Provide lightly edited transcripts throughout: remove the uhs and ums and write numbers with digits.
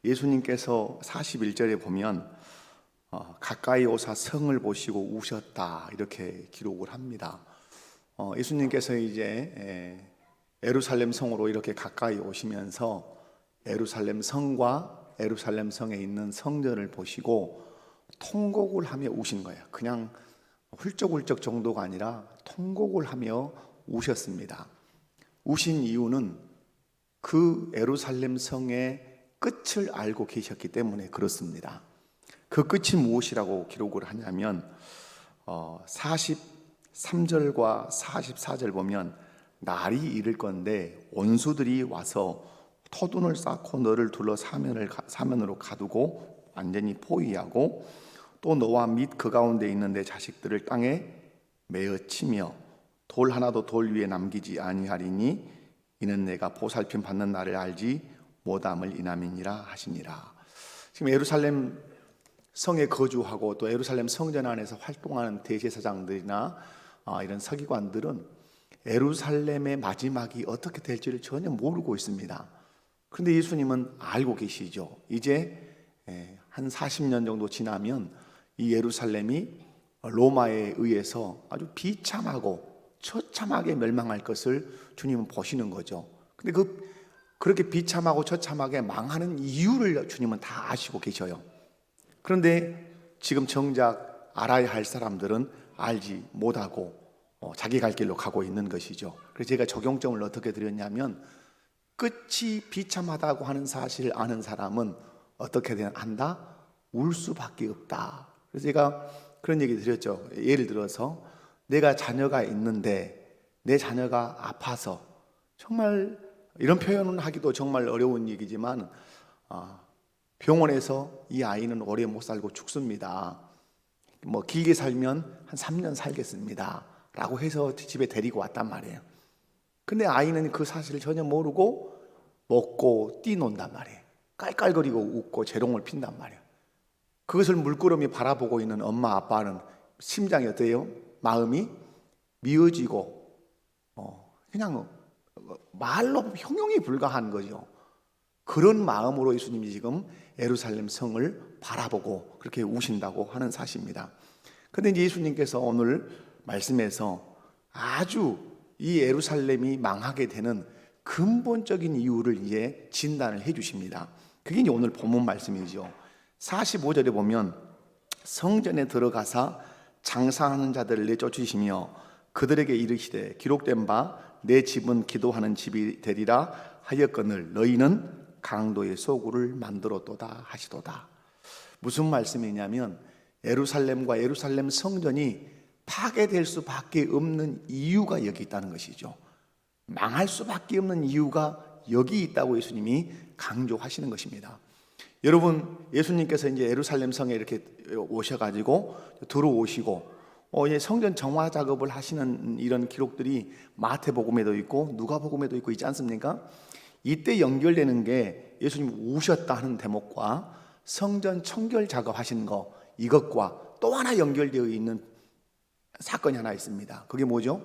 예수님께서 41절에 보면 가까이 오사 성을 보시고 우셨다 이렇게 기록을 합니다. 예수님께서 이제 예루살렘 성으로 이렇게 가까이 오시면서 예루살렘 성과 예루살렘 성에 있는 성전을 보시고 통곡을 하며 우신 거예요. 그냥 훌쩍훌쩍 정도가 아니라 통곡을 하며 우셨습니다. 우신 이유는 그 예루살렘 성의 끝을 알고 계셨기 때문에 그렇습니다. 그 끝이 무엇이라고 기록을 하냐면 43절과 44절 보면 날이 이를 건데 원수들이 와서 토둔을 쌓고 너를 둘러 사면으로 가두고 완전히 포위하고 또 너와 및 그 가운데 있는 내 자식들을 땅에 메어 치며 돌 하나도 돌 위에 남기지 아니하리니 이는 내가 보살핌 받는 날을 알지 못함을 인함이니라 하시니라. 지금 예루살렘 성에 거주하고 또 예루살렘 성전 안에서 활동하는 대제사장들이나 이런 서기관들은 예루살렘의 마지막이 어떻게 될지를 전혀 모르고 있습니다. 그런데 예수님은 알고 계시죠. 이제 한 40년 정도 지나면 이 예루살렘이 로마에 의해서 아주 비참하고 처참하게 멸망할 것을 주님은 보시는 거죠. 근데 그렇게 비참하고 처참하게 망하는 이유를 주님은 다 아시고 계셔요. 그런데 지금 정작 알아야 할 사람들은 알지 못하고 자기 갈 길로 가고 있는 것이죠. 그래서 제가 적용점을 어떻게 드렸냐면 끝이 비참하다고 하는 사실을 아는 사람은 어떻게 한다? 울 수밖에 없다. 그래서 제가 그런 얘기 드렸죠. 예를 들어서 내가 자녀가 있는데 내 자녀가 아파서 정말 이런 표현을 하기도 정말 어려운 얘기지만 병원에서 이 아이는 오래 못 살고 죽습니다. 뭐 길게 살면 한 3년 살겠습니다 라고 해서 집에 데리고 왔단 말이에요. 근데 아이는 그 사실을 전혀 모르고 먹고 뛰논단 말이에요. 깔깔거리고 웃고 재롱을 핀단 말이에요. 그것을 물끄러미 바라보고 있는 엄마 아빠는 심장이 어때요? 마음이 미어지고 그냥 말로 형용이 불가한 거죠. 그런 마음으로 예수님이 지금 예루살렘 성을 바라보고 그렇게 우신다고 하는 사실입니다. 그런데 이제 예수님께서 오늘 말씀에서 아주 이 예루살렘이 망하게 되는 근본적인 이유를 이제 진단을 해 주십니다. 그게 이제 오늘 본문 말씀이죠. 45절에 보면 성전에 들어가사 장사하는 자들을 내쫓으시며 그들에게 이르시되 기록된 바 내 집은 기도하는 집이 되리라 하였거늘 너희는 강도의 소굴을 만들었도다 하시도다. 무슨 말씀이냐면 예루살렘과 예루살렘 성전이 파괴될 수밖에 없는 이유가 여기 있다는 것이죠. 망할 수밖에 없는 이유가 여기 있다고 예수님이 강조하시는 것입니다. 여러분, 예수님께서 이제 예루살렘 성에 이렇게 오셔가지고 들어오시고 이제 성전 정화 작업을 하시는 이런 기록들이 마태복음에도 있고 누가복음에도 있고 있지 않습니까? 이때 연결되는 게 예수님 우셨다 하는 대목과 성전 청결 작업하신 거 이것과 또 하나 연결되어 있는 사건이 하나 있습니다. 그게 뭐죠?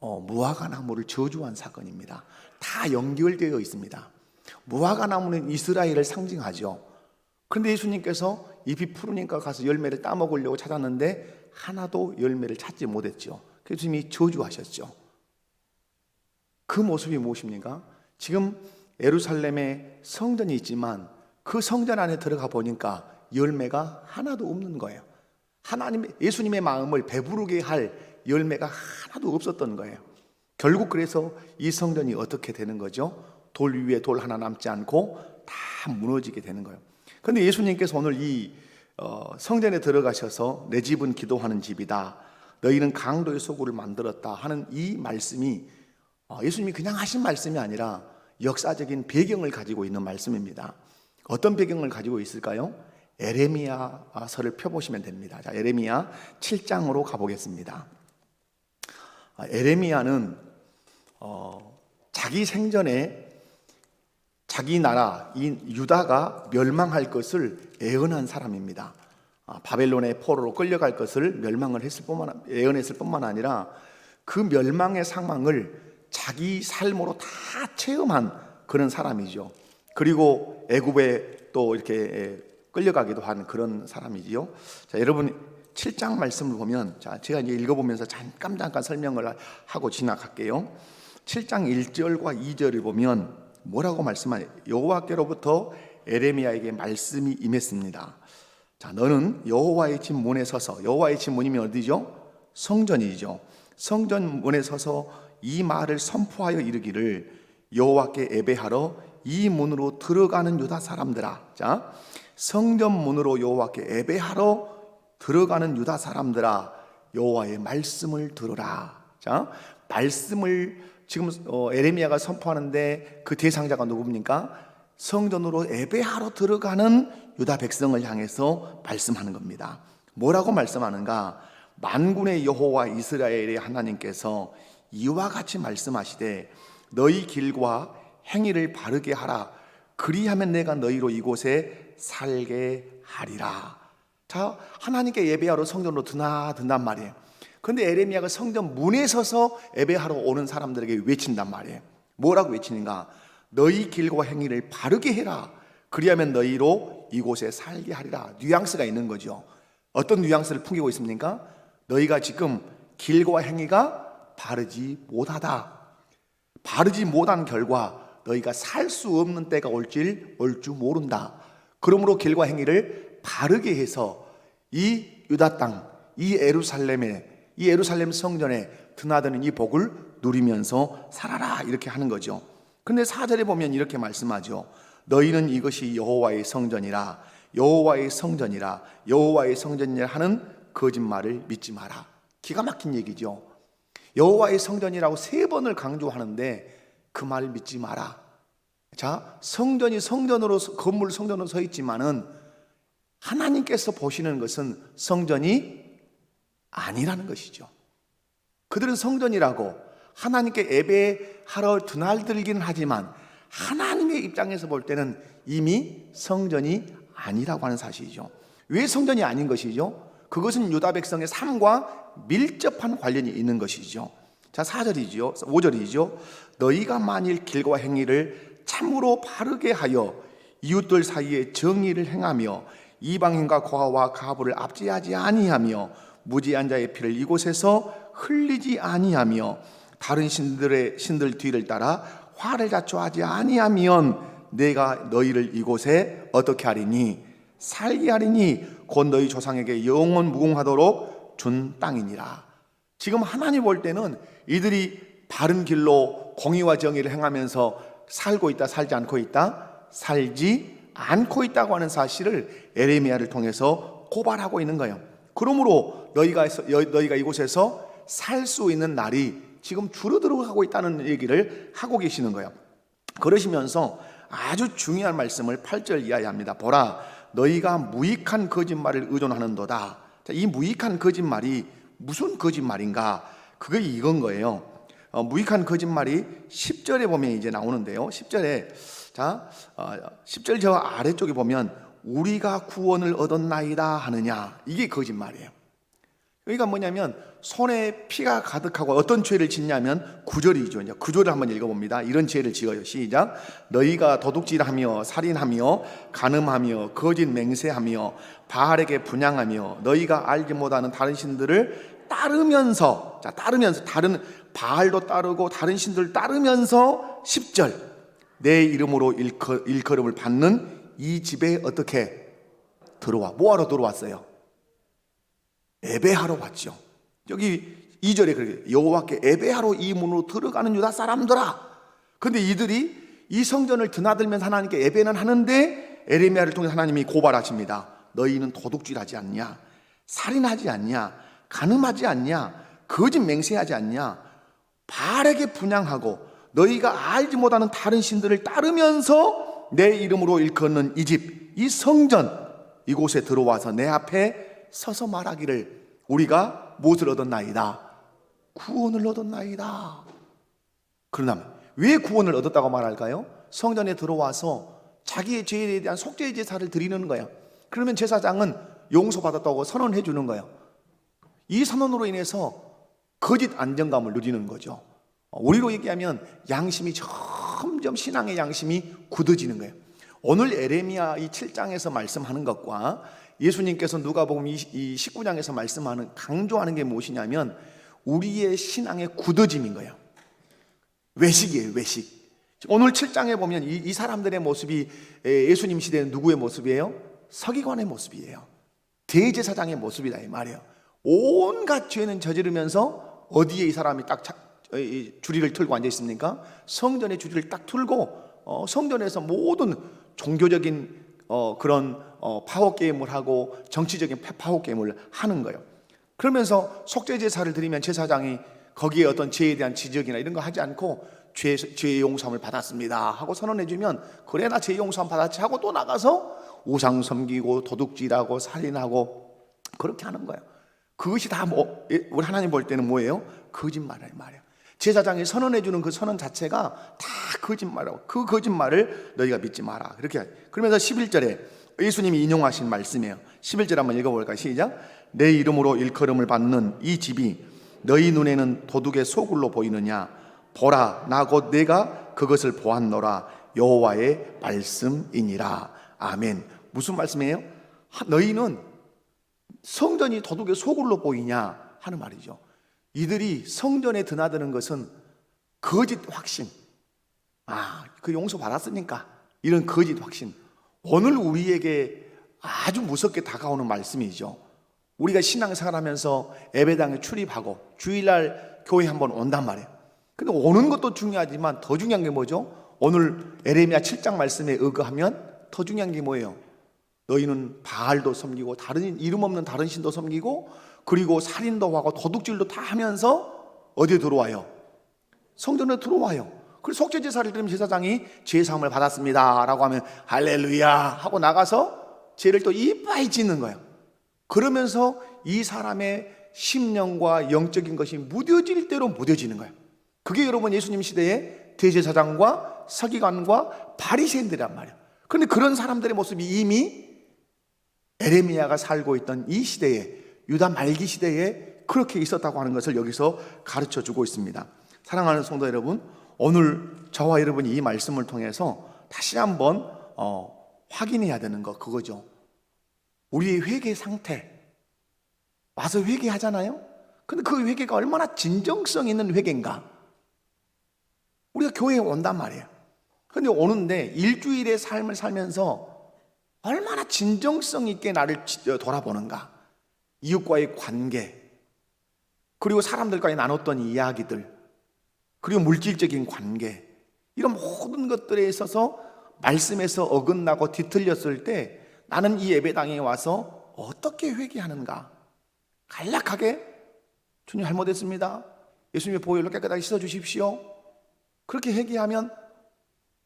무화과 나무를 저주한 사건입니다. 다 연결되어 있습니다. 무화과 나무는 이스라엘을 상징하죠. 그런데 예수님께서 잎이 푸르니까 가서 열매를 따먹으려고 찾았는데 하나도 열매를 찾지 못했죠. 그래서 예수님이 저주하셨죠. 그 모습이 무엇입니까? 지금 예루살렘에 성전이 있지만 그 성전 안에 들어가 보니까 열매가 하나도 없는 거예요. 예수님의 마음을 배부르게 할 열매가 하나도 없었던 거예요. 결국 그래서 이 성전이 어떻게 되는 거죠? 돌 위에 돌 하나 남지 않고 다 무너지게 되는 거예요. 그런데 예수님께서 오늘 이 성전에 들어가셔서 내 집은 기도하는 집이다, 너희는 강도의 소굴을 만들었다 하는 이 말씀이 예수님이 그냥 하신 말씀이 아니라 역사적인 배경을 가지고 있는 말씀입니다. 어떤 배경을 가지고 있을까요? 에레미야서를 펴보시면 됩니다. 자, 에레미야 7장으로 가보겠습니다. 에레미야는 자기 생전에 자기 나라 유다가 멸망할 것을 예언한 사람입니다. 바벨론의 포로로 끌려갈 것을 예언했을 뿐만 아니라 그 멸망의 상황을 자기 삶으로 다 체험한 그런 사람이죠. 그리고 애굽에 또 이렇게 끌려가기도 한 그런 사람이지요. 자, 여러분 7장 말씀을 보면, 자, 제가 이제 읽어보면서 잠깐 설명을 하고 지나갈게요. 7장 1절과 2절을 보면 뭐라고 말씀하냐? 여호와께로부터 에레미야에게 말씀이 임했습니다. 자, 너는 여호와의 집 문에 서서, 여호와의 집 문이면 어디죠? 성전이죠. 성전 문에 서서 이 말을 선포하여 이르기를, 여호와께 예배하러 이 문으로 들어가는 유다 사람들아. 자, 성전 문으로 여호와께 예배하러 들어가는 유다 사람들아, 여호와의 말씀을 들으라. 자, 말씀을 지금 에레미야가 선포하는데 그 대상자가 누굽니까? 성전으로 예배하러 들어가는 유다 백성을 향해서 말씀하는 겁니다. 뭐라고 말씀하는가? 만군의 여호와 이스라엘의 하나님께서 이와 같이 말씀하시되, 너희 길과 행위를 바르게 하라. 그리하면 내가 너희로 이곳에 살게 하리라. 자, 하나님께 예배하러 성전으로 드나든단 말이에요. 그런데 에레미야가 성전 문에 서서 예배하러 오는 사람들에게 외친단 말이에요. 뭐라고 외치는가? 너희 길과 행위를 바르게 해라. 그리하면 너희로 이곳에 살게 하리라. 뉘앙스가 있는 거죠. 어떤 뉘앙스를 풍기고 있습니까? 너희가 지금 길과 행위가 바르지 못하다. 바르지 못한 결과 너희가 살 수 없는 때가 올 줄 모른다. 그러므로 길과 행위를 바르게 해서 이 유다 땅, 이 예루살렘 성전에 드나드는 이 복을 누리면서 살아라, 이렇게 하는 거죠. 근데 4절에 보면 이렇게 말씀하죠. 너희는 이것이 여호와의 성전이라, 여호와의 성전이라, 여호와의 성전이라 하는 거짓말을 믿지 마라. 기가 막힌 얘기죠. 여호와의 성전이라고 3번을 강조하는데 그 말을 믿지 마라. 자, 성전이 성전으로, 건물 성전으로 서 있지만은 하나님께서 보시는 것은 성전이 아니라는 것이죠. 그들은 성전이라고 하나님께 예배하러 드나들기는 하지만 하나님의 입장에서 볼 때는 이미 성전이 아니라고 하는 사실이죠. 왜 성전이 아닌 것이죠? 그것은 유다 백성의 삶과 밀접한 관련이 있는 것이죠. 자, 4절이죠. 5절이죠. 너희가 만일 길과 행위를 참으로 바르게 하여 이웃들 사이에 정의를 행하며 이방인과 고아와 가부를 압제하지 아니하며 무지한 자의 피를 이곳에서 흘리지 아니하며 다른 신들 뒤를 따라 화를 자초하지 아니하면 내가 너희를 이곳에 어떻게 하리니? 살게 하리니 곧 너희 조상에게 영원 무궁하도록 준 땅이니라. 지금 하나님 볼 때는 이들이 바른 길로 공의와 정의를 행하면서 살고 있다, 살지 않고 있다? 살지 않고 있다고 하는 사실을 에레미야를 통해서 고발하고 있는 거예요. 그러므로 너희가 이곳에서 살 수 있는 날이 지금 줄어들어가고 있다는 얘기를 하고 계시는 거예요. 그러시면서 아주 중요한 말씀을 8절 이하에 합니다. 보라, 너희가 무익한 거짓말을 의존하는도다. 자, 이 무익한 거짓말이 무슨 거짓말인가? 그게 이건 거예요. 무익한 거짓말이 10절에 보면 이제 나오는데요. 10절에, 자, 10절 저 아래쪽에 보면 우리가 구원을 얻었나이다 하느냐, 이게 거짓말이에요. 그러니까 뭐냐면 손에 피가 가득하고 어떤 죄를 짓냐면 9절이죠. 이제 9절을 한번 읽어봅니다. 이런 죄를 지어요. 시작. 너희가 도둑질하며 살인하며 간음하며 거짓 맹세하며 바알에게 분향하며 너희가 알지 못하는 다른 신들을 따르면서, 자, 다른 바알도 따르고 다른 신들을 따르면서 10절 내 이름으로 일컬음을 받는 이 집에 어떻게 들어와? 뭐하러 들어왔어요? 예배하러 왔죠. 여기 2절에 그렇게 여호와께 예배하러 이 문으로 들어가는 유다 사람들아. 그런데 이들이 이 성전을 드나들면서 하나님께 예배는 하는데 에레미야를 통해 하나님이 고발하십니다. 너희는 도둑질하지 않냐? 살인하지 않냐? 간음하지 않냐? 거짓 맹세하지 않냐? 바알에게 분향하고 너희가 알지 못하는 다른 신들을 따르면서 내 이름으로 일컫는 이 집, 이 성전, 이곳에 들어와서 내 앞에 서서 말하기를 우리가 무엇을 얻었나이다? 구원을 얻었나이다. 그러나 왜 구원을 얻었다고 말할까요? 성전에 들어와서 자기의 죄에 대한 속죄의 제사를 드리는 거예요. 그러면 제사장은 용서받았다고 선언해 주는 거예요. 이 선언으로 인해서 거짓 안정감을 누리는 거죠. 우리로 얘기하면 양심이 점점, 신앙의 양심이 굳어지는 거예요. 오늘 에레미야 이 7장에서 말씀하는 것과 예수님께서 누가복음 이 19장에서 말씀하는, 강조하는 게 무엇이냐면 우리의 신앙의 굳어짐인 거예요. 외식이에요, 외식. 오늘 7장에 보면 이 사람들의 모습이 예수님 시대는 누구의 모습이에요? 서기관의 모습이에요. 대제사장의 모습이다 이 말이에요. 온갖 죄는 저지르면서 어디에 이 사람이 딱 주리를 틀고 앉아 있습니까? 성전의 주리를 딱 틀고 성전에서 모든 종교적인 그런 파워 게임을 하고 정치적인 파워 게임을 하는 거예요. 그러면서 속죄 제사를 드리면 제사장이 거기에 어떤 죄에 대한 지적이나 이런 거 하지 않고 죄의 용서함을 받았습니다 하고 선언해주면, 그래 나 죄의 용서함 받았지 하고 또 나가서 우상 섬기고 도둑질하고 살인하고 그렇게 하는 거예요. 그것이 다 우리 하나님 볼 때는 뭐예요? 거짓말이에요 말이에요. 제사장이 선언해주는 그 선언 자체가 다 거짓말이라고. 그 거짓말을 너희가 믿지 마라. 그렇게. 그러면서 11절에 예수님이 인용하신 말씀이에요. 11절 한번 읽어볼까요? 시작. 내 이름으로 일컬음을 받는 이 집이 너희 눈에는 도둑의 소굴로 보이느냐? 보라, 나 곧 내가 그것을 보았노라. 여호와의 말씀이니라. 아멘. 무슨 말씀이에요? 너희는 성전이 도둑의 소굴로 보이냐 하는 말이죠. 이들이 성전에 드나드는 것은 거짓 확신. 그 용서 받았으니까. 이런 거짓 확신. 오늘 우리에게 아주 무섭게 다가오는 말씀이죠. 우리가 신앙생활 하면서 예배당에 출입하고 주일날 교회 한번 온단 말이에요. 근데 오는 것도 중요하지만 더 중요한 게 뭐죠? 오늘 에레미야 7장 말씀에 의거하면 더 중요한 게 뭐예요? 너희는 바알도 섬기고 다른 이름 없는 다른 신도 섬기고 그리고 살인도 하고 도둑질도 다 하면서 어디에 들어와요? 성전에 들어와요. 그래서 속죄 제사를 드리면 제사장이 죄 사함을 받았습니다 라고 하면 할렐루야 하고 나가서 죄를 또 이빠이 짓는 거예요. 그러면서 이 사람의 심령과 영적인 것이 무뎌질 대로 무뎌지는 거예요. 그게 여러분 예수님 시대의 대제사장과 서기관과 바리새인들이란 말이에요. 그런데 그런 사람들의 모습이 이미 에레미야가 살고 있던 이 시대에, 유다 말기 시대에 그렇게 있었다고 하는 것을 여기서 가르쳐 주고 있습니다. 사랑하는 성도 여러분, 오늘 저와 여러분이 이 말씀을 통해서 다시 한번 확인해야 되는 거 그거죠. 우리의 회개 상태. 와서 회개하잖아요. 근데 그 회개가 얼마나 진정성 있는 회개인가. 우리가 교회에 온단 말이에요. 근데 오는데 일주일의 삶을 살면서 얼마나 진정성 있게 나를 돌아보는가. 이웃과의 관계, 그리고 사람들과의 나눴던 이야기들, 그리고 물질적인 관계, 이런 모든 것들에 있어서 말씀에서 어긋나고 뒤틀렸을 때 나는 이 예배당에 와서 어떻게 회개하는가. 간략하게 주님 잘못했습니다. 예수님의 보혈로 깨끗하게 씻어주십시오. 그렇게 회개하면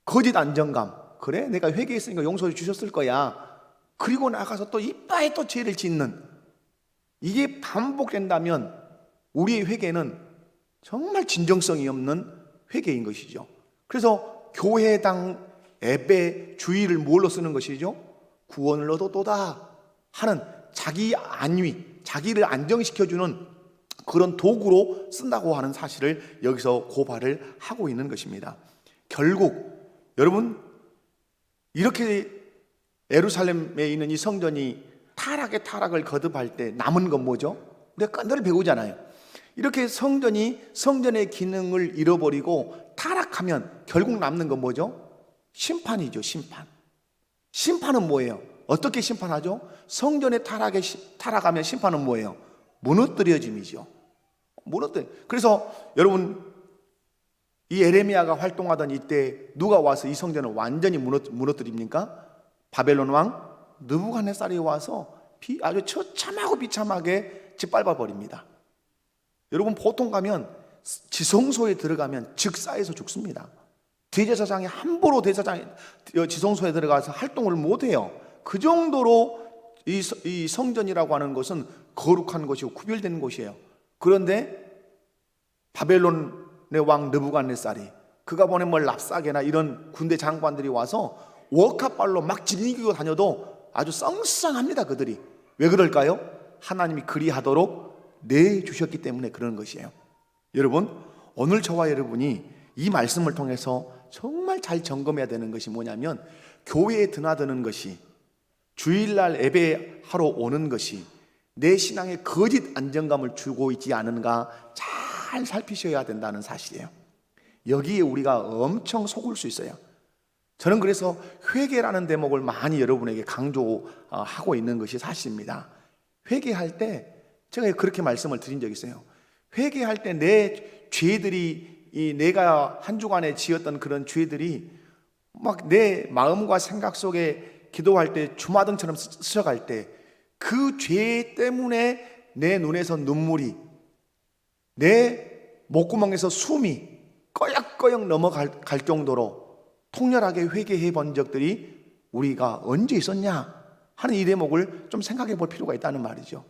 거짓 안정감, 그래 내가 회개했으니까 용서해 주셨을 거야. 그리고 나가서 또 이빠이 또 죄를 짓는, 이게 반복된다면 우리의 회개는 정말 진정성이 없는 회개인 것이죠. 그래서 교회당 예배 주의를 뭘로 쓰는 것이죠? 구원을 얻어도다 하는 자기 안위, 자기를 안정시켜주는 그런 도구로 쓴다고 하는 사실을 여기서 고발을 하고 있는 것입니다. 결국 여러분, 이렇게 예루살렘에 있는 이 성전이 타락을 거듭할 때 남은 건 뭐죠? 우리가 늘 배우잖아요. 이렇게 성전의 기능을 잃어버리고 타락하면 결국 남는 건 뭐죠? 심판이죠. 심판은 뭐예요? 어떻게 심판하죠? 성전의 타락하면 심판은 뭐예요? 무너뜨려짐이죠. 그래서 여러분, 이 에레미야가 활동하던 이때 누가 와서 이 성전을 완전히 무너뜨립니까? 바벨론 왕 느부갓네살이 와서 아주 처참하고 비참하게 짓밟아 버립니다. 여러분, 보통 가면 지성소에 들어가면 즉사해서 죽습니다. 대제사장이 함부로 지성소에 들어가서 활동을 못해요. 그 정도로 이 성전이라고 하는 것은 거룩한 것이고 구별되는 곳이에요. 그런데 바벨론의 왕 느부갓네살이, 그가 보낸 랍사게나 이런 군대 장관들이 와서 워카발로 막 짓이기고 다녀도 아주 썽썽합니다. 그들이. 왜 그럴까요? 하나님이 그리하도록 내주셨기 때문에 그런 것이에요. 여러분, 오늘 저와 여러분이 이 말씀을 통해서 정말 잘 점검해야 되는 것이 뭐냐면, 교회에 드나드는 것이, 주일날 예배하러 오는 것이 내 신앙에 거짓 안정감을 주고 있지 않은가 잘 살피셔야 된다는 사실이에요. 여기에 우리가 엄청 속을 수 있어요. 저는 그래서 회개라는 대목을 많이 여러분에게 강조하고 있는 것이 사실입니다. 회개할 때 제가 그렇게 말씀을 드린 적이 있어요. 회개할 때 내 죄들이, 내가 한 주간에 지었던 그런 죄들이 막 내 마음과 생각 속에 기도할 때 주마등처럼 스쳐갈 때 그 죄 때문에 내 눈에서 눈물이, 내 목구멍에서 숨이 꺼역꺼역 넘어갈 정도로 통렬하게 회개해 본 적들이 우리가 언제 있었냐 하는 이 대목을 좀 생각해 볼 필요가 있다는 말이죠.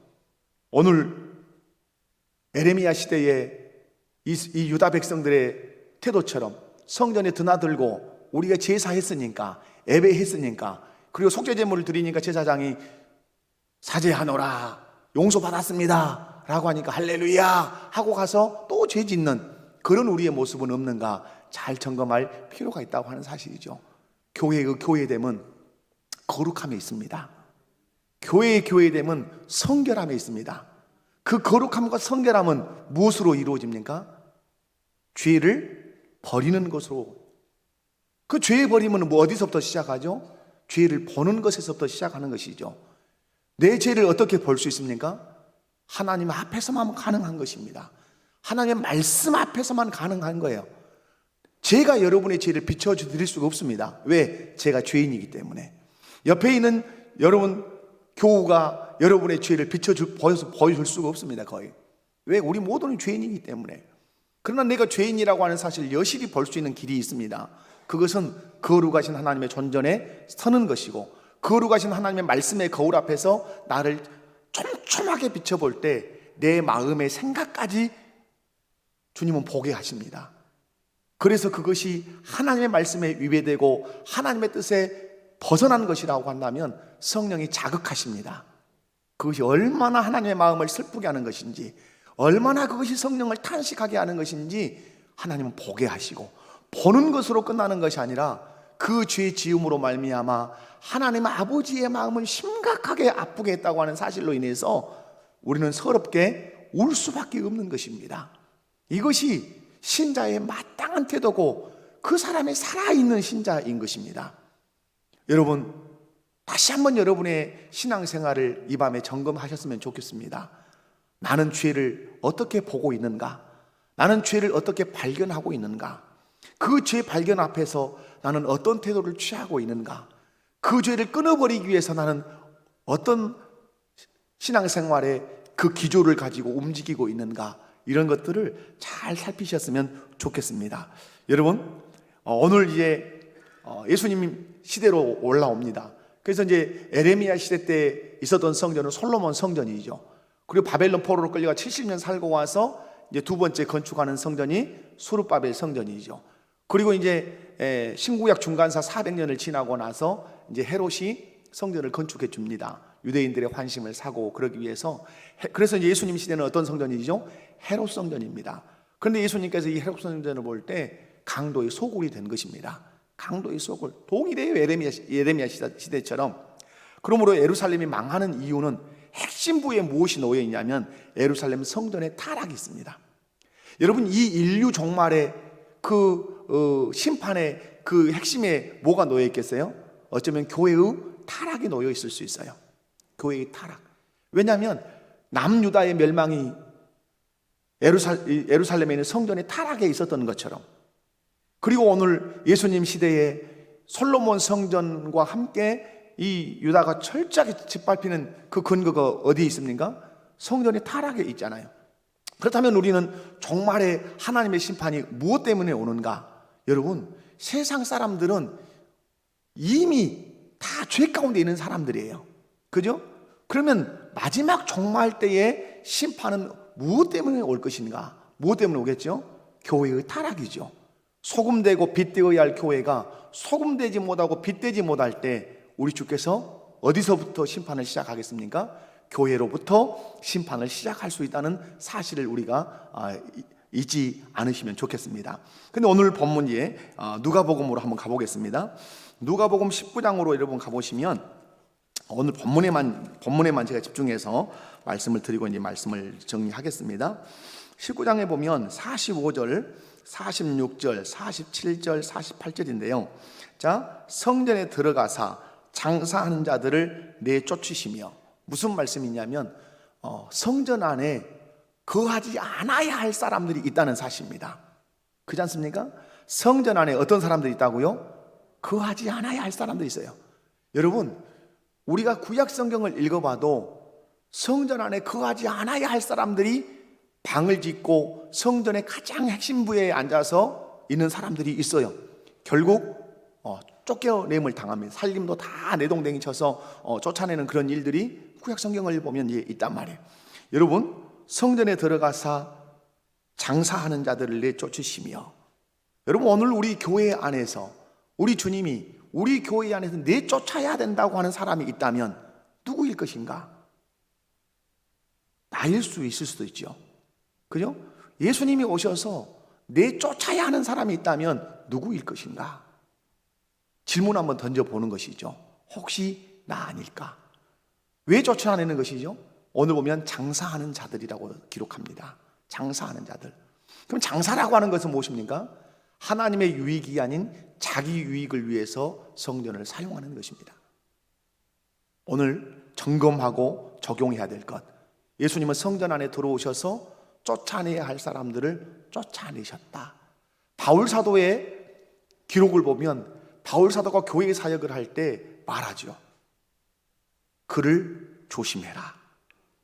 오늘 에레미야 시대의 이 유다 백성들의 태도처럼 성전에 드나들고 우리가 제사했으니까, 예배했으니까, 그리고 속죄제물을 드리니까 제사장이 사죄하노라, 용서받았습니다 라고 하니까 할렐루야 하고 가서 또 죄 짓는 그런 우리의 모습은 없는가 잘 점검할 필요가 있다고 하는 사실이죠. 교회의 교회됨은 거룩함에 있습니다. 교회의 교회됨은 성결함에 있습니다. 그 거룩함과 성결함은 무엇으로 이루어집니까? 죄를 버리는 것으로. 그 죄의 버림은 뭐 어디서부터 시작하죠? 죄를 보는 것에서부터 시작하는 것이죠. 내 죄를 어떻게 볼 수 있습니까? 하나님 앞에서만 가능한 것입니다. 하나님의 말씀 앞에서만 가능한 거예요. 제가 여러분의 죄를 비춰드릴 수가 없습니다. 왜? 제가 죄인이기 때문에. 옆에 있는 여러분 교우가 여러분의 죄를 보여줄 수가 없습니다. 거의. 왜? 우리 모두는 죄인이기 때문에. 그러나 내가 죄인이라고 하는 사실을 여실히 볼 수 있는 길이 있습니다. 그것은 거룩하신 하나님의 존전에 서는 것이고, 거룩하신 하나님의 말씀의 거울 앞에서 나를 촘촘하게 비춰볼 때 내 마음의 생각까지 주님은 보게 하십니다. 그래서 그것이 하나님의 말씀에 위배되고 하나님의 뜻에 벗어난 것이라고 한다면 성령이 자극하십니다. 그것이 얼마나 하나님의 마음을 슬프게 하는 것인지, 얼마나 그것이 성령을 탄식하게 하는 것인지 하나님은 보게 하시고, 보는 것으로 끝나는 것이 아니라 그 죄 지음으로 말미암아 하나님 아버지의 마음을 심각하게 아프게 했다고 하는 사실로 인해서 우리는 서럽게 울 수밖에 없는 것입니다. 이것이 신자의 마땅한 태도고 그 사람의 살아있는 신자인 것입니다. 여러분, 다시 한번 여러분의 신앙생활을 이 밤에 점검하셨으면 좋겠습니다. 나는 죄를 어떻게 보고 있는가? 나는 죄를 어떻게 발견하고 있는가? 그 죄 발견 앞에서 나는 어떤 태도를 취하고 있는가? 그 죄를 끊어버리기 위해서 나는 어떤 신앙생활의 그 기조를 가지고 움직이고 있는가? 이런 것들을 잘 살피셨으면 좋겠습니다. 여러분, 오늘 이제 예수님 시대로 올라옵니다. 그래서 이제 에레미야 시대 때 있었던 성전은 솔로몬 성전이죠. 그리고 바벨론 포로로 끌려가 70년 살고 와서 이제 두 번째 건축하는 성전이 수르바벨 성전이죠. 그리고 이제 신구약 중간사 400년을 지나고 나서 이제 헤롯이 성전을 건축해 줍니다. 유대인들의 환심을 사고 그러기 위해서. 그래서 이제 예수님 시대는 어떤 성전이죠? 헤롯 성전입니다. 그런데 예수님께서 이 헤롯 성전을 볼 때 강도의 소굴이 된 것입니다. 강도의 소굴. 동일해요. 예레미야 시대처럼. 그러므로 예루살렘이 망하는 이유는 핵심부에 무엇이 놓여 있냐면 예루살렘 성전의 타락이 있습니다. 여러분, 이 인류 종말의 그 심판의 그 핵심에 뭐가 놓여 있겠어요? 어쩌면 교회의 타락이 놓여 있을 수 있어요. 교회의 타락. 왜냐하면 남유다의 멸망이 예루살렘에 있는 성전의 타락에 있었던 것처럼, 그리고 오늘 예수님 시대에 솔로몬 성전과 함께 이 유다가 철저하게 짓밟히는 그 근거가 어디에 있습니까? 성전의 타락에 있잖아요. 그렇다면 우리는 종말의 하나님의 심판이 무엇 때문에 오는가? 여러분, 세상 사람들은 이미 다 죄 가운데 있는 사람들이에요. 그죠? 그러면 마지막 종말 때의 심판은 무엇 때문에 올 것인가? 무엇 때문에 오겠죠? 교회의 타락이죠. 소금되고 빛되어야 할 교회가 소금되지 못하고 빛되지 못할 때 우리 주께서 어디서부터 심판을 시작하겠습니까? 교회로부터 심판을 시작할 수 있다는 사실을 우리가 잊지 않으시면 좋겠습니다. 근데 오늘 본문에 누가복음으로 한번 가보겠습니다. 누가복음 19장으로 여러분 가보시면 오늘 본문에만 제가 집중해서 말씀을 드리고 이제 말씀을 정리하겠습니다. 19장에 보면 45절, 46절, 47절, 48절인데요. 자, 성전에 들어가사 장사하는 자들을 내쫓으시며, 무슨 말씀이냐면 성전 안에 거하지 않아야 할 사람들이 있다는 사실입니다. 그렇지 않습니까? 성전 안에 어떤 사람들이 있다고요? 거하지 않아야 할 사람들이 있어요. 여러분, 우리가 구약 성경을 읽어봐도 성전 안에 거하지 않아야 할 사람들이 방을 짓고 성전의 가장 핵심 부에 앉아서 있는 사람들이 있어요. 결국 쫓겨냄을 당합니다. 살림도 다 내동댕이 쳐서 쫓아내는 그런 일들이 구약 성경을 보면 있단 말이에요. 여러분, 성전에 들어가서 장사하는 자들을 내쫓으시며, 여러분, 오늘 우리 교회 안에서 우리 주님이 우리 교회 안에서 내쫓아야 된다고 하는 사람이 있다면 누구일 것인가? 나일 수 있을 수도 있죠. 그죠? 예수님이 오셔서 내쫓아야 하는 사람이 있다면 누구일 것인가? 질문 한번 던져보는 것이죠. 혹시 나 아닐까? 왜 쫓아내는 것이죠? 오늘 보면 장사하는 자들이라고 기록합니다. 장사하는 자들. 그럼 장사라고 하는 것은 무엇입니까? 하나님의 유익이 아닌 자기 유익을 위해서 성전을 사용하는 것입니다. 오늘 점검하고 적용해야 될 것. 예수님은 성전 안에 들어오셔서 쫓아내야 할 사람들을 쫓아내셨다. 바울 사도의 기록을 보면 바울 사도가 교회 사역을 할 때 말하죠. 그를 조심해라.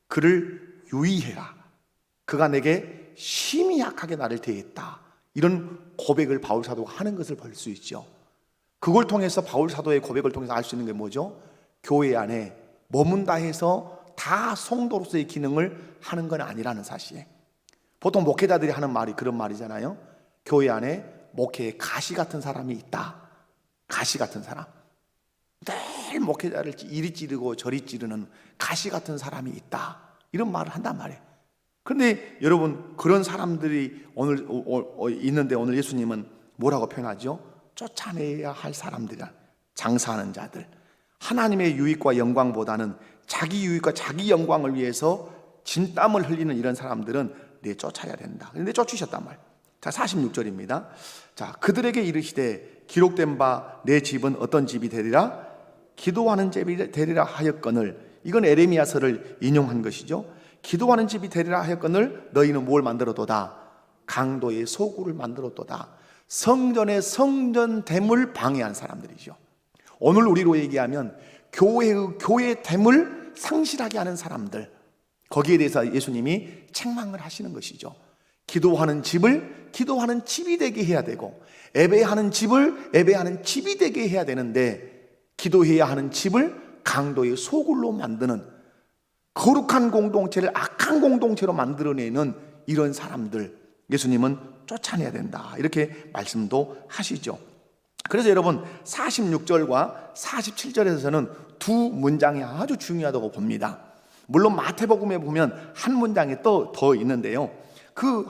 그를 유의해라. 그가 내게 심히 약하게 나를 대했다. 이런 고백을 바울 사도가 하는 것을 볼 수 있죠. 그걸 통해서 바울 사도의 고백을 통해서 알 수 있는 게 뭐죠? 교회 안에 머문다 해서 다 성도로서의 기능을 하는 건 아니라는 사실. 보통 목회자들이 하는 말이 그런 말이잖아요. 교회 안에 목회에 가시 같은 사람이 있다. 가시 같은 사람. 늘 목회자를 이리 찌르고 저리 찌르는 가시 같은 사람이 있다. 이런 말을 한단 말이에요. 그런데 여러분, 그런 사람들이 오늘 있는데 오늘 예수님은 뭐라고 표현하죠? 쫓아내야 할 사람들이라. 장사하는 자들. 하나님의 유익과 영광보다는 자기 유익과 자기 영광을 위해서 진땀을 흘리는 이런 사람들은 내쫓아야 된다. 그런데 쫓으셨단 말이에요. 자, 46절입니다. 자, 그들에게 이르시되 기록된 바 내 집은 어떤 집이 되리라? 기도하는 집이 되리라 하였거늘. 이건 에레미야서를 인용한 것이죠. 기도하는 집이 되리라 하였거늘 너희는 뭘 만들었도다? 강도의 소굴을 만들었도다. 성전의 성전됨을 방해한 사람들이죠. 오늘 우리로 얘기하면 교회됨을 상실하게 하는 사람들, 거기에 대해서 예수님이 책망을 하시는 것이죠. 기도하는 집을 기도하는 집이 되게 해야 되고, 예배하는 집을 예배하는 집이 되게 해야 되는데, 기도해야 하는 집을 강도의 소굴로 만드는, 거룩한 공동체를 악한 공동체로 만들어내는 이런 사람들, 예수님은 쫓아내야 된다. 이렇게 말씀도 하시죠. 그래서 여러분, 46절과 47절에서는 두 문장이 아주 중요하다고 봅니다. 물론 마태복음에 보면 한 문장이 또 더 있는데요. 그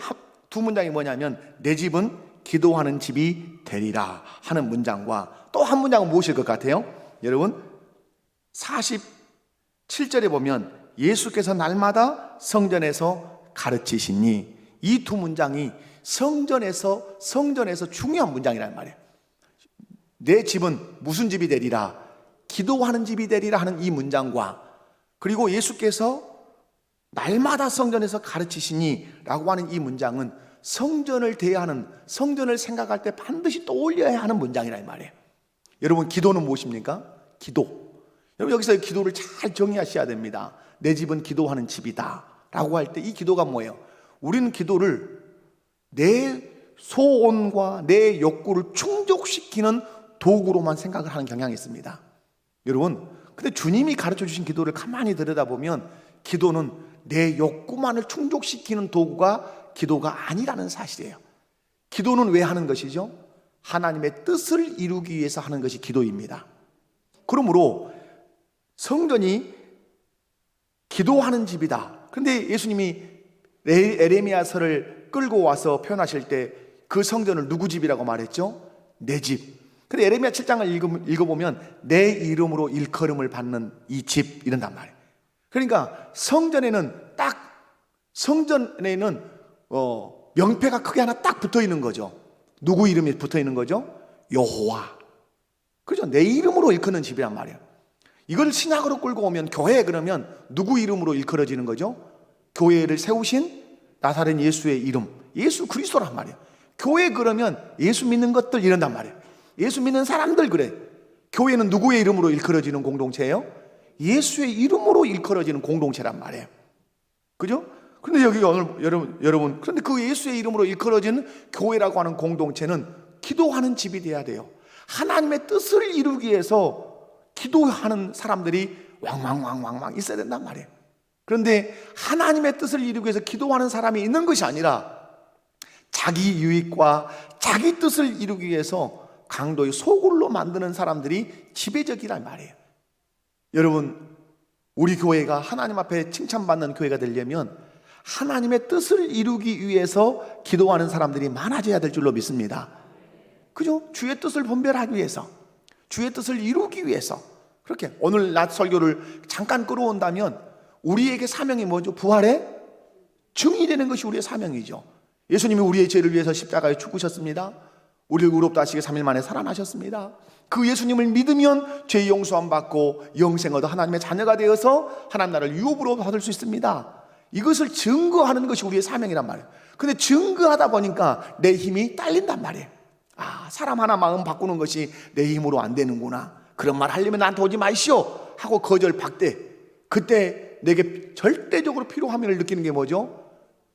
두 문장이 뭐냐면 내 집은 기도하는 집이 되리라 하는 문장과 또 한 문장은 무엇일 것 같아요? 여러분, 47절에 보면 예수께서 날마다 성전에서 가르치시니, 이 두 문장이 성전에서 중요한 문장이란 말이에요. 내 집은 무슨 집이 되리라? 기도하는 집이 되리라 하는 이 문장과, 그리고 예수께서 날마다 성전에서 가르치시니 라고 하는 이 문장은 성전을 대하는, 성전을 생각할 때 반드시 떠올려야 하는 문장이란 말이에요. 여러분, 기도는 무엇입니까? 기도. 여러분, 여기서 기도를 잘 정의하셔야 됩니다. 내 집은 기도하는 집이다 라고 할 때 이 기도가 뭐예요? 우리는 기도를 내 소원과 내 욕구를 충족시키는 도구로만 생각을 하는 경향이 있습니다. 여러분, 근데 주님이 가르쳐 주신 기도를 가만히 들여다보면 기도는 내 욕구만을 충족시키는 도구가 기도가 아니라는 사실이에요. 기도는 왜 하는 것이죠? 하나님의 뜻을 이루기 위해서 하는 것이 기도입니다. 그러므로 성전이 기도하는 집이다. 그런데 예수님이 에레미야서를 끌고 와서 표현하실 때 그 성전을 누구 집이라고 말했죠? 내 집. 근데 에레미야 7장을 읽어보면 내 이름으로 일컬음을 받는 이 집 이런단 말이에요. 그러니까 성전에는 명패가 크게 하나 딱 붙어 있는 거죠. 누구 이름이 붙어 있는 거죠? 여호와. 그죠? 내 이름으로 일컫는 집이란 말이에요. 이걸 신약으로 끌고 오면 교회, 그러면 누구 이름으로 일컬어지는 거죠? 교회를 세우신 나사렛 예수의 이름, 예수 그리스도란 말이에요. 교회 그러면 예수 믿는 것들 이런단 말이에요. 예수 믿는 사람들 그래. 교회는 누구의 이름으로 일컬어지는 공동체예요? 예수의 이름으로 일컬어지는 공동체란 말이에요. 그죠? 근데 여기 오늘 여러분 그런데 그 예수의 이름으로 일컬어지는 교회라고 하는 공동체는 기도하는 집이 돼야 돼요. 하나님의 뜻을 이루기 위해서 기도하는 사람들이 왕왕왕왕왕 있어야 된단 말이에요. 그런데 하나님의 뜻을 이루기 위해서 기도하는 사람이 있는 것이 아니라 자기 유익과 자기 뜻을 이루기 위해서 강도의 소굴로 만드는 사람들이 지배적이란 말이에요. 여러분, 우리 교회가 하나님 앞에 칭찬받는 교회가 되려면 하나님의 뜻을 이루기 위해서 기도하는 사람들이 많아져야 될 줄로 믿습니다. 그죠? 주의 뜻을 분별하기 위해서, 주의 뜻을 이루기 위해서. 그렇게 오늘 낮 설교를 잠깐 끌어온다면 우리에게 사명이 뭐죠? 부활의 증인이 되는 것이 우리의 사명이죠. 예수님이 우리의 죄를 위해서 십자가에 죽으셨습니다. 우리를 의롭다 하시게 3일 만에 살아나셨습니다. 그 예수님을 믿으면 죄 용서함 받고 영생 얻어 하나님의 자녀가 되어서 하나님 나라를 유업으로 받을 수 있습니다. 이것을 증거하는 것이 우리의 사명이란 말이에요. 근데 증거하다 보니까 내 힘이 딸린단 말이에요. 아, 사람 하나 마음 바꾸는 것이 내 힘으로 안 되는구나. 그런 말 하려면 나한테 오지 마시오 하고 거절박대. 그때 내게 절대적으로 필요함을 느끼는 게 뭐죠?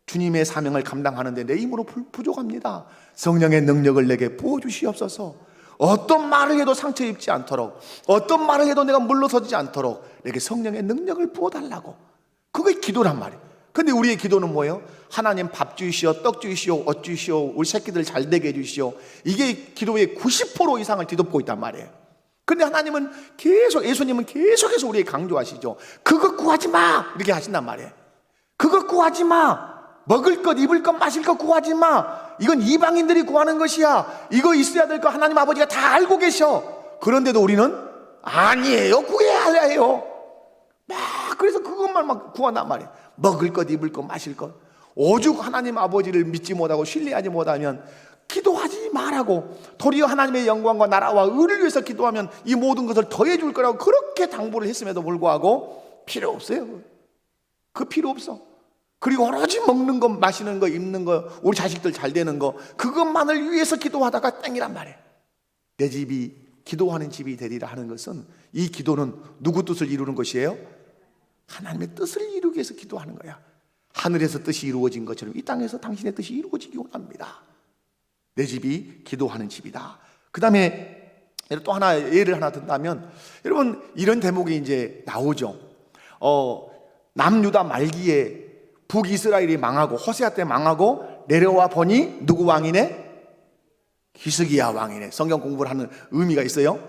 주님의 사명을 감당하는데 내 힘으로 부족합니다. 성령의 능력을 내게 부어주시옵소서. 어떤 말을 해도 상처 입지 않도록, 어떤 말을 해도 내가 물러서지 않도록 내게 성령의 능력을 부어달라고. 그게 기도란 말이에요. 근데 우리의 기도는 뭐예요? 하나님 밥 주시오, 떡 주시오, 옷 주시오, 우리 새끼들 잘 되게 해주시오. 이게 기도의 90% 이상을 뒤덮고 있단 말이에요. 근데 하나님은 계속, 예수님은 계속해서 우리에게 강조하시죠. 그거 구하지 마! 이렇게 하신단 말이에요. 그거 구하지 마! 먹을 것, 입을 것, 마실 것 구하지 마! 이건 이방인들이 구하는 것이야. 이거 있어야 될 거 하나님 아버지가 다 알고 계셔. 그런데도 우리는 아니에요. 구해야 해요. 그래서 그것만 막 구한단 말이에요. 먹을 것, 입을 것, 마실 것. 오죽 하나님 아버지를 믿지 못하고 신뢰하지 못하면 기도하지 말라고. 도리어 하나님의 영광과 나라와 의를 위해서 기도하면 이 모든 것을 더해 줄 거라고 그렇게 당부를 했음에도 불구하고 필요 없어요. 그 필요 없어. 그리고 오로지 먹는 것, 마시는 것, 입는 것, 우리 자식들 잘 되는 것, 그것만을 위해서 기도하다가 땡이란 말이에요. 내 집이 기도하는 집이 되리라 하는 것은, 이 기도는 누구 뜻을 이루는 것이에요? 하나님의 뜻을 이루기 위해서 기도하는 거야. 하늘에서 뜻이 이루어진 것처럼 이 땅에서 당신의 뜻이 이루어지기 원합니다. 내 집이 기도하는 집이다. 그 다음에 또 하나, 예를 하나 든다면, 여러분 이런 대목이 이제 나오죠. 남유다 말기에 북이스라엘이 망하고 호세아 때 망하고 내려와 보니 누구 왕이네? 히스기야 왕이네. 성경 공부를 하는 의미가 있어요.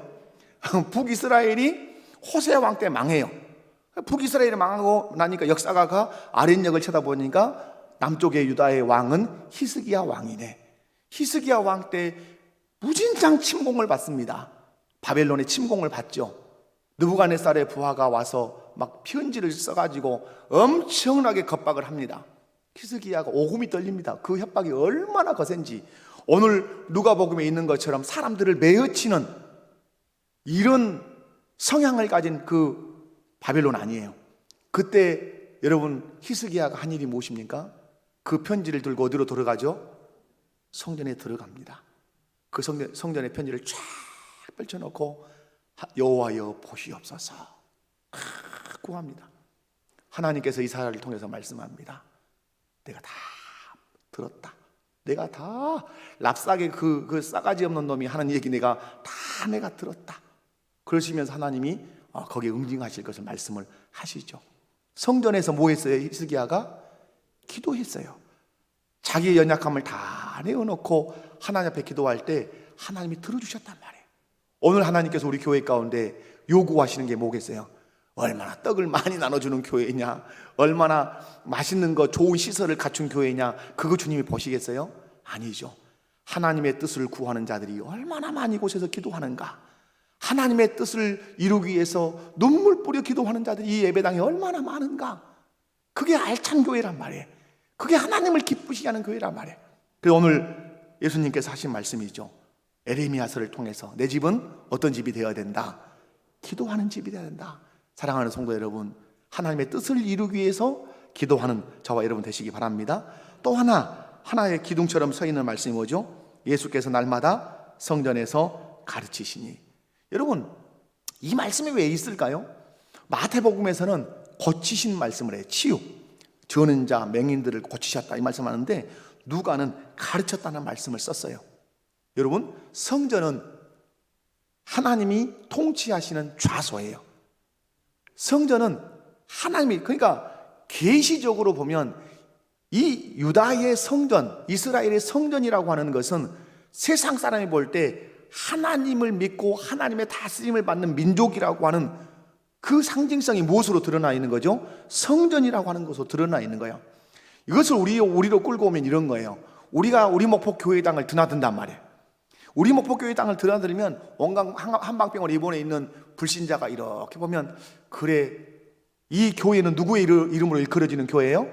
북이스라엘이 호세아 왕 때 망해요. 북이스라엘이 망하고 나니까 역사가가 아랫역을 쳐다보니까 남쪽의 유다의 왕은 히스기야 왕이네. 히스기야 왕 때 무진장 침공을 받습니다. 바벨론의 침공을 받죠. 느부갓네살의 부하가 와서 막 편지를 써가지고 엄청나게 겁박을 합니다. 히스기야가 오금이 떨립니다. 그 협박이 얼마나 거센지. 오늘 누가복음에 있는 것처럼 사람들을 매어치는 이런 성향을 가진 그 바벨론 아니에요. 그때 여러분 히스기야가 한 일이 무엇입니까? 그 편지를 들고 어디로 들어가죠? 성전에 들어갑니다. 그 성전의 편지를 쫙 펼쳐놓고 여호와여 보시옵소서 구합니다. 하나님께서 이사야를 통해서 말씀합니다. 내가 다 들었다. 내가 다 랍싸게 그 싸가지 없는 놈이 하는 얘기 내가 들었다. 그러시면서 하나님이 거기에 응징하실 것을 말씀을 하시죠. 성전에서 뭐 했어요? 히스기야가 기도했어요. 자기의 연약함을 다 내어놓고 하나님 앞에 기도할 때 하나님이 들어주셨단 말이에요. 오늘 하나님께서 우리 교회 가운데 요구하시는 게 뭐겠어요? 얼마나 떡을 많이 나눠주는 교회냐, 얼마나 맛있는 거 좋은 시설을 갖춘 교회냐, 그거 주님이 보시겠어요? 아니죠. 하나님의 뜻을 구하는 자들이 얼마나 많이 곳에서 기도하는가. 하나님의 뜻을 이루기 위해서 눈물 뿌려 기도하는 자들이 이 예배당에 얼마나 많은가. 그게 알찬 교회란 말이에요. 그게 하나님을 기쁘시게 하는 교회란 말이에요. 그래서 오늘 예수님께서 하신 말씀이죠. 에레미야서를 통해서 내 집은 어떤 집이 되어야 된다? 기도하는 집이 되어야 된다. 사랑하는 성도 여러분, 하나님의 뜻을 이루기 위해서 기도하는 저와 여러분 되시기 바랍니다. 또 하나의 기둥처럼 서 있는 말씀이 뭐죠? 예수께서 날마다 성전에서 가르치시니. 여러분, 이 말씀이 왜 있을까요? 마태복음에서는 고치신 말씀을 해요. 치유, 저는 자, 맹인들을 고치셨다 이 말씀하는데, 누가는 가르쳤다는 말씀을 썼어요. 여러분, 성전은 하나님이 통치하시는 좌소예요. 성전은 하나님이, 그러니까 계시적으로 보면 이 유다의 성전, 이스라엘의 성전이라고 하는 것은 세상 사람이 볼 때 하나님을 믿고 하나님의 다스림을 받는 민족이라고 하는 그 상징성이 무엇으로 드러나 있는 거죠? 성전이라고 하는 것으로 드러나 있는 거예요. 이것을 우리로 끌고 오면 이런 거예요. 우리가 우리 목포 교회 땅을 드나든단 말이에요. 우리 목포 교회 땅을 드나들면 온갖 한방병원 입원해 있는 불신자가 이렇게 보면, 그래, 이 교회는 누구의 이름으로 일컬어지는 교회예요?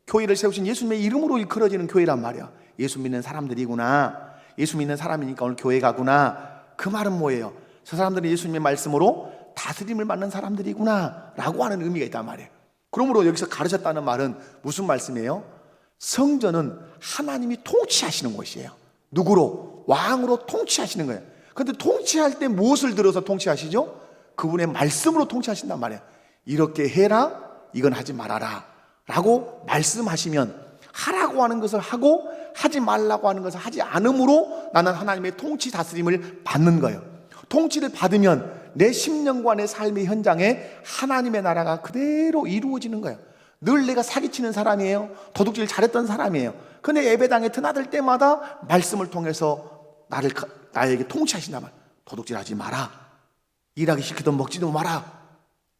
교회를 세우신 예수님의 이름으로 일컬어지는 교회란 말이야. 예수 믿는 사람들이구나. 예수 믿는 사람이니까 오늘 교회 가구나. 그 말은 뭐예요? 저 사람들은 예수님의 말씀으로 다스림을 받는 사람들이구나 라고 하는 의미가 있단 말이에요. 그러므로 여기서 가르쳤다는 말은 무슨 말씀이에요? 성전은 하나님이 통치하시는 곳이에요. 누구로? 왕으로 통치하시는 거예요. 그런데 통치할 때 무엇을 들어서 통치하시죠? 그분의 말씀으로 통치하신단 말이에요. 이렇게 해라, 이건 하지 말아라 라고 말씀하시면, 하라고 하는 것을 하고 하지 말라고 하는 것을 하지 않음으로 나는 하나님의 통치 다스림을 받는 거예요. 통치를 받으면 내 심령과 내 삶의 현장에 하나님의 나라가 그대로 이루어지는 거예요. 늘 내가 사기치는 사람이에요. 도둑질 잘했던 사람이에요. 근데 예배당에 드나들 때마다 말씀을 통해서 나에게 통치하신단 말이에요. 도둑질하지 마라. 일하기 싫거든 먹지도 마라.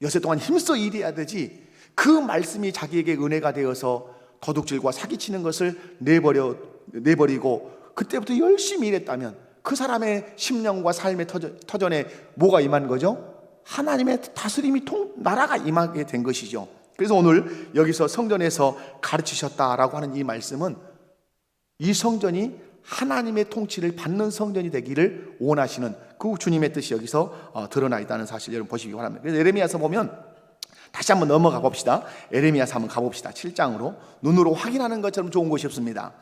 여세 동안 힘써 일해야 되지. 그 말씀이 자기에게 은혜가 되어서 도둑질과 사기치는 것을 내버리고 그때부터 열심히 일했다면 그 사람의 심령과 삶의 터전에 뭐가 임한 거죠? 하나님의 다스림이 나라가 임하게 된 것이죠. 그래서 오늘 여기서 성전에서 가르치셨다라고 하는 이 말씀은 이 성전이 하나님의 통치를 받는 성전이 되기를 원하시는 그 주님의 뜻이 여기서 드러나 있다는 사실 여러분 보시기 바랍니다. 그래서 에레미야서 보면 다시 한번 넘어가 봅시다. 에레미야서 한번 가봅시다. 7장으로. 눈으로 확인하는 것처럼 좋은 곳이 없습니다.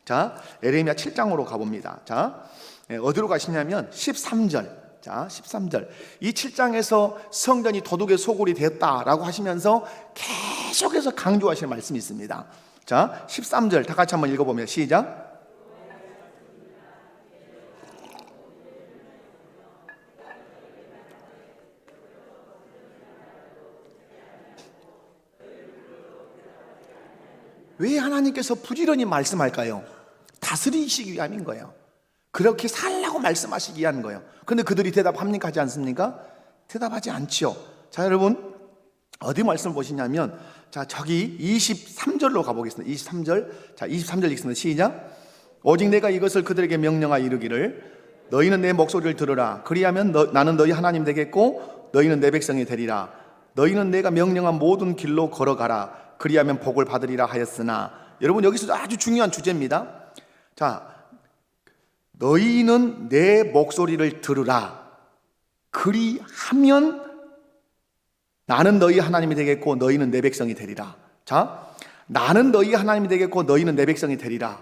자, 에레미야 7장으로 가봅니다. 자, 어디로 가시냐면 13절. 자, 13절. 이 7장에서 성전이 도둑의 소굴이 되었다라고 하시면서 계속해서 강조하시는 말씀이 있습니다. 자, 13절 다 같이 한번 읽어보면 시작. 왜 하나님께서 부지런히 말씀할까요? 다스리시기 위함인 거예요. 그렇게 살라고 말씀하시기 위한 거예요. 그런데 그들이 대답합니까? 하지 않습니까? 대답하지 않지요. 자, 여러분 어디 말씀을 보시냐면, 자, 저기 23절로 가보겠습니다. 23절. 자, 23절 읽습니다. 시작. 오직 내가 이것을 그들에게 명령하여 이르기를 너희는 내 목소리를 들으라. 그리하면 나는 너희 하나님 되겠고 너희는 내 백성이 되리라. 너희는 내가 명령한 모든 길로 걸어가라. 그리하면 복을 받으리라 하였으나. 여러분 여기서 아주 중요한 주제입니다. 자, 너희는 내 목소리를 들으라. 그리하면 나는 너희 하나님이 되겠고 너희는 내 백성이 되리라. 자, 나는 너희 하나님이 되겠고 너희는 내 백성이 되리라.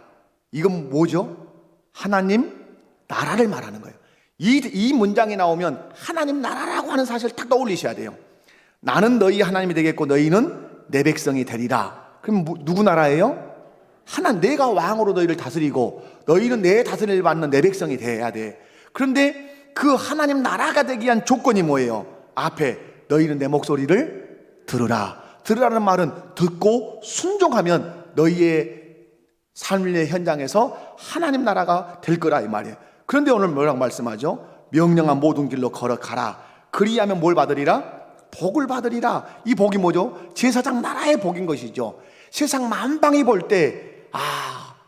이건 뭐죠? 하나님 나라를 말하는 거예요. 이 문장이 나오면 하나님 나라라고 하는 사실을 딱 떠올리셔야 돼요. 나는 너희 하나님이 되겠고 너희는 내 백성이 되리라. 그럼 누구 나라예요? 내가 왕으로 너희를 다스리고 너희는 내 다스림을 받는 내 백성이 돼야 돼. 그런데 그 하나님 나라가 되기 위한 조건이 뭐예요? 앞에 너희는 내 목소리를 들으라. 들으라는 말은 듣고 순종하면 너희의 삶의 현장에서 하나님 나라가 될 거라 이 말이에요. 그런데 오늘 뭐라고 말씀하죠? 명령한 모든 길로 걸어가라. 그리하면 뭘 받으리라? 복을 받으리라. 이 복이 뭐죠? 제사장 나라의 복인 것이죠. 세상 만방이 볼 때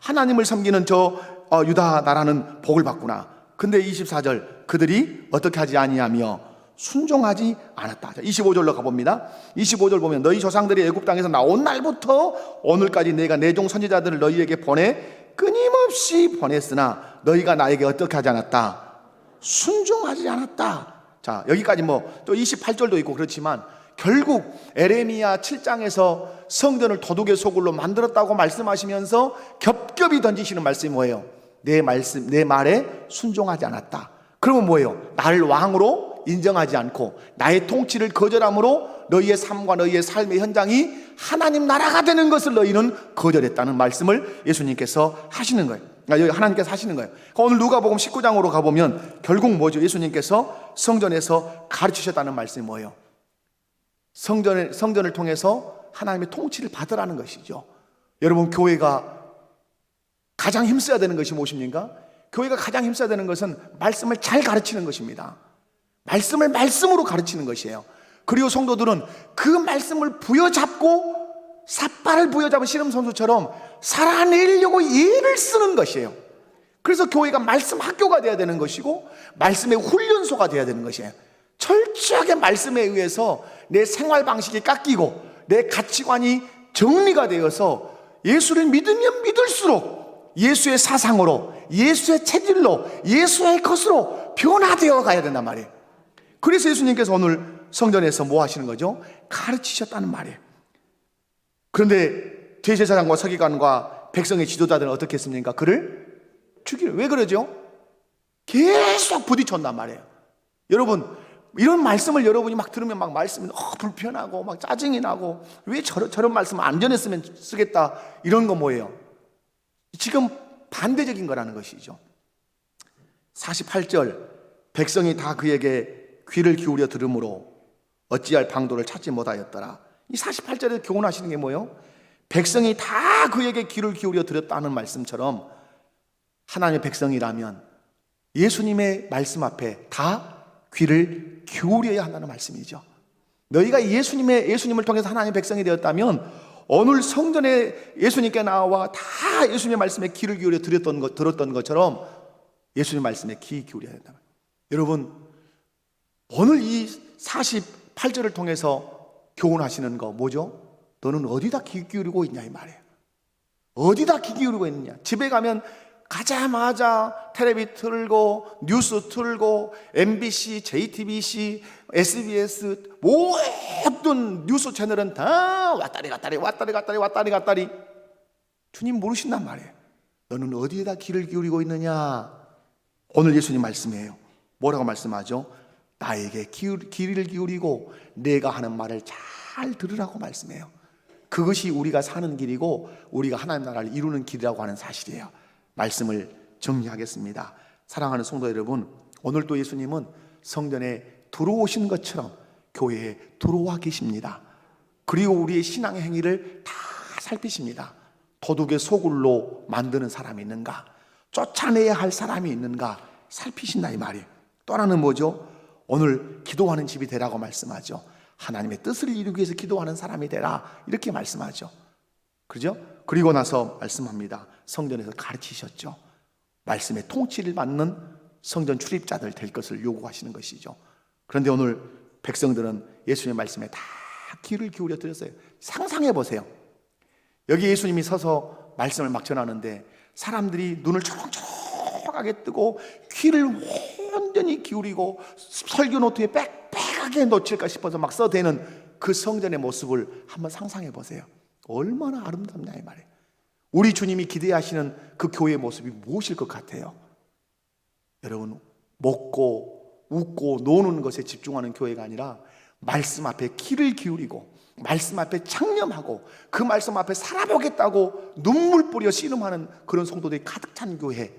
하나님을 섬기는 저 유다 나라는 복을 받구나. 근데 24절 그들이 어떻게 하지 아니하며 순종하지 않았다. 자, 25절로 가봅니다. 25절 보면 너희 조상들이 애굽 땅에서 나온 날부터 오늘까지 내가 내 종 선지자들을 너희에게 보내 끊임없이 보냈으나 너희가 나에게 어떻게 하지 않았다? 순종하지 않았다. 자, 여기까지 또 28절도 있고 그렇지만 결국 에레미야 7장에서 성전을 도둑의 소굴로 만들었다고 말씀하시면서 겹겹이 던지시는 말씀이 뭐예요? 내 말에 순종하지 않았다. 그러면 뭐예요? 나를 왕으로 인정하지 않고 나의 통치를 거절함으로 너희의 삶과 너희의 삶의 현장이 하나님 나라가 되는 것을 너희는 거절했다는 말씀을 예수님께서 하시는 거예요. 하나님께서 하시는 거예요. 오늘 누가복음 19장으로 가보면 결국 뭐죠? 예수님께서 성전에서 가르치셨다는 말씀이 뭐예요? 성전을 통해서 하나님의 통치를 받으라는 것이죠. 여러분, 교회가 가장 힘써야 되는 것이 무엇입니까? 교회가 가장 힘써야 되는 것은 말씀을 잘 가르치는 것입니다. 말씀을 말씀으로 가르치는 것이에요. 그리고 성도들은 그 말씀을 부여잡고 삿발을 부여잡은 씨름선수처럼 살아내려고 예를 쓰는 것이에요. 그래서 교회가 말씀 학교가 되어야 되는 것이고 말씀의 훈련소가 되어야 되는 것이에요. 철저하게 말씀에 의해서 내 생활 방식이 깎이고 내 가치관이 정리가 되어서 예수를 믿으면 믿을수록 예수의 사상으로, 예수의 체질로, 예수의 것으로 변화되어 가야 된단 말이에요. 그래서 예수님께서 오늘 성전에서 뭐 하시는 거죠? 가르치셨다는 말이에요. 그런데 대제사장과 서기관과 백성의 지도자들은 어떻게 했습니까? 그를 죽이려. 왜 그러죠? 계속 부딪혔단 말이에요. 여러분, 이런 말씀을 여러분이 막 들으면 막 말씀이 불편하고 막 짜증이 나고 왜 저런 말씀 안 전했으면 쓰겠다, 이런 거 뭐예요? 지금 반대적인 거라는 것이죠. 48절 백성이 다 그에게 귀를 기울여 들으므로 어찌할 방도를 찾지 못하였더라. 이 48절에 교훈하시는 게 뭐예요? 백성이 다 그에게 귀를 기울여 들었다는 말씀처럼 하나님의 백성이라면 예수님의 말씀 앞에 다 귀를 기울여야 한다는 말씀이죠. 너희가 예수님을 통해서 하나님의 백성이 되었다면 오늘 성전에 예수님께 나와 다 예수님의 말씀에 귀를 기울여 들었던 것처럼 예수님의 말씀에 귀 기울여야 된다. 여러분, 오늘 이 48절을 통해서 교훈하시는 거 뭐죠? 너는 어디다 귀 기울이고 있냐 이 말이에요. 어디다 귀 기울이고 있느냐. 집에 가면 가자마자 텔레비 틀고 뉴스 틀고 MBC, JTBC, SBS 모든 뉴스 채널은 다 왔다리 갔다리 주님 모르신단 말이에요. 너는 어디에다 귀를 기울이고 있느냐. 오늘 예수님 말씀이에요. 뭐라고 말씀하죠? 나에게 귀를 기울이고 내가 하는 말을 잘 들으라고 말씀해요. 그것이 우리가 사는 길이고 우리가 하나님 나라를 이루는 길이라고 하는 사실이에요. 말씀을 정리하겠습니다. 사랑하는 성도 여러분, 오늘도 예수님은 성전에 들어오신 것처럼 교회에 들어와 계십니다. 그리고 우리의 신앙의 행위를 다 살피십니다. 도둑의 소굴로 만드는 사람이 있는가, 쫓아내야 할 사람이 있는가 살피신다 이 말이에요. 또 하나는 뭐죠? 오늘 기도하는 집이 되라고 말씀하죠. 하나님의 뜻을 이루기 위해서 기도하는 사람이 되라, 이렇게 말씀하죠. 그죠? 그리고 나서 말씀합니다. 성전에서 가르치셨죠. 말씀의 통치를 받는 성전 출입자들 될 것을 요구하시는 것이죠. 그런데 오늘 백성들은 예수님의 말씀에 다 귀를 기울여 드렸어요. 상상해 보세요. 여기 예수님이 서서 말씀을 막 전하는데 사람들이 눈을 초롱초롱하게 뜨고 귀를 완전히 기울이고 설교 노트에 빽빽하게 놓칠까 싶어서 막 써대는 그 성전의 모습을 한번 상상해 보세요. 얼마나 아름답냐 이 말이에요. 우리 주님이 기대하시는 그 교회의 모습이 무엇일 것 같아요? 여러분, 먹고 웃고 노는 것에 집중하는 교회가 아니라 말씀 앞에 귀를 기울이고 말씀 앞에 창념하고 그 말씀 앞에 살아보겠다고 눈물 뿌려 씨름하는 그런 성도들이 가득 찬 교회,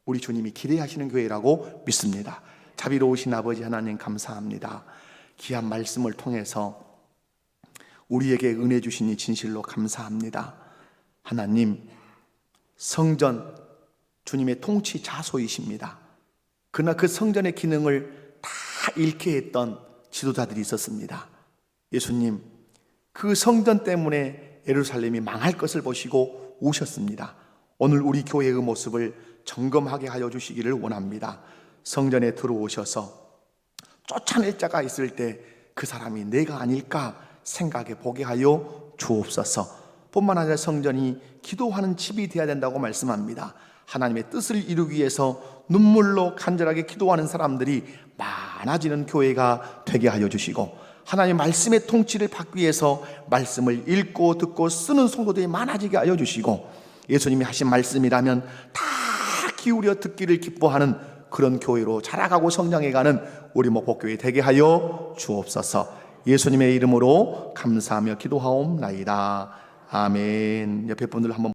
우리 주님이 기대하시는 교회라고 믿습니다. 자비로우신 아버지 하나님 감사합니다. 귀한 말씀을 통해서 우리에게 은혜 주시니 진실로 감사합니다. 하나님, 성전 주님의 통치 자소이십니다. 그러나 그 성전의 기능을 다 잃게 했던 지도자들이 있었습니다. 예수님, 그 성전 때문에 예루살렘이 망할 것을 보시고 오셨습니다. 오늘 우리 교회의 모습을 점검하게 하여 주시기를 원합니다. 성전에 들어오셔서 쫓아낼 자가 있을 때 그 사람이 내가 아닐까 생각해 보게 하여 주옵소서. 뿐만 아니라 성전이 기도하는 집이 되어야 된다고 말씀합니다. 하나님의 뜻을 이루기 위해서 눈물로 간절하게 기도하는 사람들이 많아지는 교회가 되게 하여 주시고, 하나님의 말씀의 통치를 받기 위해서 말씀을 읽고 듣고 쓰는 성도들이 많아지게 하여 주시고, 예수님이 하신 말씀이라면 다 기울여 듣기를 기뻐하는 그런 교회로 자라가고 성장해가는 우리 목포교회 되게 하여 주옵소서. 예수님의 이름으로 감사하며 기도하옵나이다. 아멘. 옆에 분들 한번